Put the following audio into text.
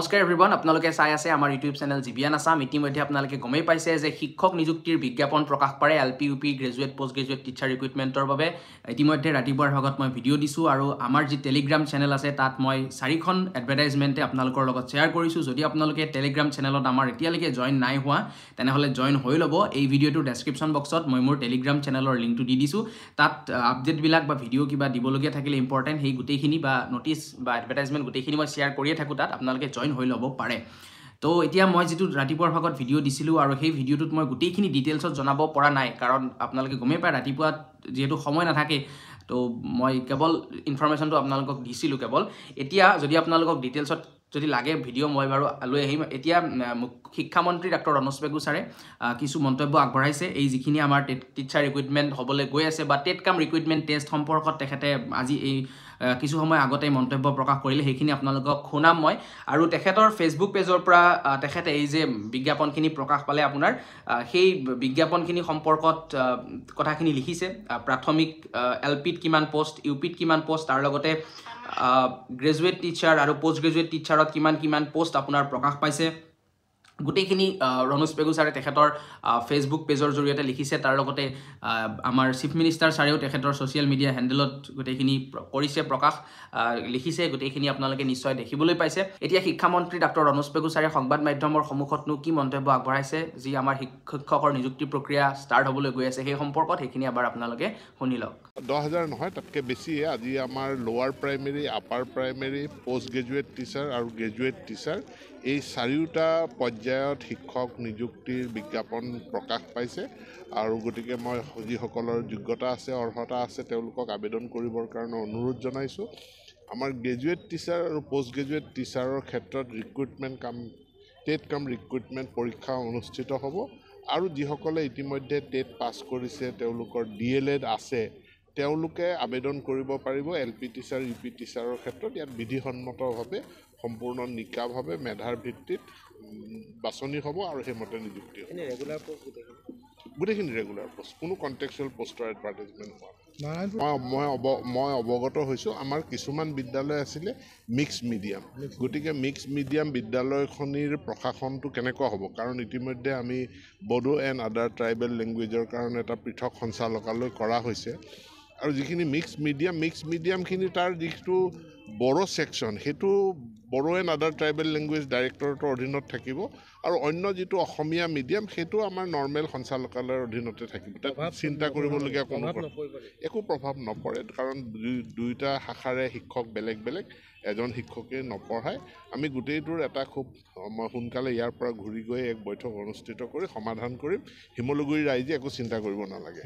নমস্কাৰ এভৰিৱান আপোনালোকে চাই আছে আমাৰ ইউটিউব চেনেল জিবিয়ান আসাম ইতিমধ্যে আপোনালোকে গমেই পাইছে যে শিক্ষক নিযুক্তিৰ বিজ্ঞাপন প্ৰকাশ পাৰে LP UP graduate post graduate teacher ৰিক্ৰুটমেণ্টৰ বাবে ইতিমধ্যে ৰাতিপুৱাৰ ভাগত মই ভিডিঅ' দিছোঁ আৰু আমাৰ যি টেলিগ্ৰাম চেনেল আছে তাত মই 4খন এডভাৰটাইজমেণ্টে আপোনালোকৰ লগত শ্বেয়াৰ কৰিছোঁ যদি আপোনালোকে টেলিগ্ৰাম চেনেলত আমাৰ এতিয়ালৈকে জইন নাই হোৱা তেনেহ'লে জইন হৈ ল'ব এই ভিডিঅ'টোৰ ডেছক্ৰিপশ্যন বক্সত মই মোৰ টেলিগ্ৰাম চেনেলৰ লিংকটো দি দিছোঁ তাত আপডেটবিলাক বা ভিডিঅ' কিবা দিবলগীয়া থাকিলে ইম্পৰ্টেণ্ট সেই গোটেইখিনি বা নটিচ বা এডভাৰটাইজমেণ্ট গোটেইখিনি মই শ্বেয়াৰ কৰিয়ে থাকোঁ তাত আপোনালোকে জইন হৈ ল'ব পাৰে তো এতিয়া মই যেটো ৰাতিপুৱাৰ ভাগত ভিডিঅ' দিছিলোঁ আৰু সেই ভিডিঅ'টোত মই গোটেইখিনি ডিটেইলছত জনাব পৰা নাই কাৰণ আপোনালোকে গমেই পায় ৰাতিপুৱা যেহেতু সময় নাথাকে তো মই কেৱল ইনফৰমেশ্যনটো আপোনালোকক দিছিলোঁ কেৱল এতিয়া যদি আপোনালোকক ডিটেইলছত যদি লাগে ভিডিঅ' মই বাৰু লৈ আহিম এতিয়া শিক্ষামন্ত্ৰী ডাক্তৰ ৰনোজ পেগু ছাৰে কিছু মন্তব্য আগবঢ়াইছে এই যিখিনি আমাৰ টিচাৰ ৰিক্ৰুটমেণ্ট হ'বলৈ গৈ আছে বা টেট কাম ৰিক্ৰুটমেণ্ট টেষ্ট সম্পৰ্কত তেখেতে আজি এই কিছু সময় আগতে মন্তব্য প্ৰকাশ কৰিলে সেইখিনি আপোনালোকক শুনাম মই আৰু তেখেতৰ ফেচবুক পেজৰ পৰা তেখেতে এই যে বিজ্ঞাপনখিনি প্ৰকাশ পালে আপোনাৰ সেই বিজ্ঞাপনখিনি সম্পৰ্কত কথাখিনি লিখিছে প্ৰাথমিক এলপিত কিমান পোষ্ট ইউপিত কিমান পোষ্ট তাৰ লগতে গ্ৰেজুৱেট টিচাৰ আৰু পোষ্ট গ্ৰেজুৱেট টিচাৰত কিমান পোষ্ট আপোনাৰ প্ৰকাশ পাইছে গোটেইখিনি ৰনোজ পেগু ছাৰে তেখেতৰ ফেচবুক পেজৰ জৰিয়তে লিখিছে তাৰ লগতে আমাৰ চিফ মিনিষ্টাৰ ছাৰেও তেখেতৰ ছ'চিয়েল মিডিয়া হেণ্ডেলত গোটেইখিনি কৰিছে প্ৰকাশ লিখিছে গোটেইখিনি আপোনালোকে নিশ্চয় দেখিবলৈ পাইছে এতিয়া শিক্ষামন্ত্ৰী ডাক্তৰ ৰনোজ পেগু ছাৰে সংবাদ মাধ্যমৰ সন্মুখতনো কি মন্তব্য আগবঢ়াইছে যি আমাৰ শিক্ষকৰ নিযুক্তি প্ৰক্ৰিয়া ষ্টাৰ্ট হ'বলৈ গৈ আছে সেই সম্পৰ্কত সেইখিনি এবাৰ আপোনালোকে শুনি লওক 10,000 নহয় তাতকৈ বেছি আজি আমাৰ লোৱাৰ primary upper primary post graduate teacher আৰু গ্ৰেজুৱেট টিচাৰ এই চাৰিওটা পৰ্যায়ত শিক্ষক নিযুক্তিৰ বিজ্ঞাপন প্ৰকাশ পাইছে আৰু গতিকে মই যিসকলৰ যোগ্যতা আছে অৰ্হতা আছে তেওঁলোকক আবেদন কৰিবৰ কাৰণে অনুৰোধ জনাইছোঁ আমাৰ গ্ৰেজুৱেট টিচাৰ আৰু পোষ্ট গ্ৰেজুৱেট টিচাৰৰ ক্ষেত্ৰত টেট কাম ৰিক্ৰুটমেণ্ট পৰীক্ষা অনুষ্ঠিত হ'ব আৰু যিসকলে ইতিমধ্যে টেট পাছ কৰিছে তেওঁলোকৰ DLED আছে তেওঁলোকে আবেদন কৰিব পাৰিব এলপি টিচাৰ ইউপি টিচাৰৰ ক্ষেত্ৰত ইয়াত বিধিসন্মতভাৱে সম্পূৰ্ণ নিকাভাৱে মেধাৰ ভিত্তিত বাছনি হ'ব আৰু সেইমতে নিযুক্তি হ'ব গোটেইখিনি ৰেগুলাৰ পোষ্ট কোনো কণ্টেক্সুৱেল পোষ্টৰ এডভাৰটাইজমেণ্ট হোৱা মই অৱগত হৈছোঁ আমাৰ কিছুমান বিদ্যালয় আছিলে মিক্স মিডিয়াম গতিকে মিক্স মিডিয়াম বিদ্যালয়খনিৰ প্ৰশাসনটো কেনেকুৱা হ'ব কাৰণ ইতিমধ্যে আমি বড়ো এণ্ড আদাৰ ট্ৰাইবেল লেংগুৱেজৰ কাৰণে এটা পৃথক সঞ্চালকালয় কৰা হৈছে আৰু যিখিনি মিক্স মিডিয়ামখিনি তাৰ যিটো বড়ো ছেকশ্যন সেইটো Bodo and other tribal language ডাইৰেক্টৰেটৰ অধীনত থাকিব আৰু অন্য যিটো অসমীয়া মিডিয়াম সেইটো আমাৰ নৰ্মেল সঞ্চালকালয়ৰ অধীনতে থাকিব তাত চিন্তা কৰিবলগীয়া কোনো একো প্ৰভাৱ নপৰে কাৰণ দুয়োটা শাখাৰে শিক্ষক বেলেগ এজন শিক্ষকে নপঢ়ায় আমি গোটেইটোৰ এটা খুব মই সোনকালে ইয়াৰ পৰা ঘূৰি গৈ এক বৈঠক অনুষ্ঠিত কৰি সমাধান কৰিম শিমলুগুৰি ৰাইজে একো চিন্তা কৰিব নালাগে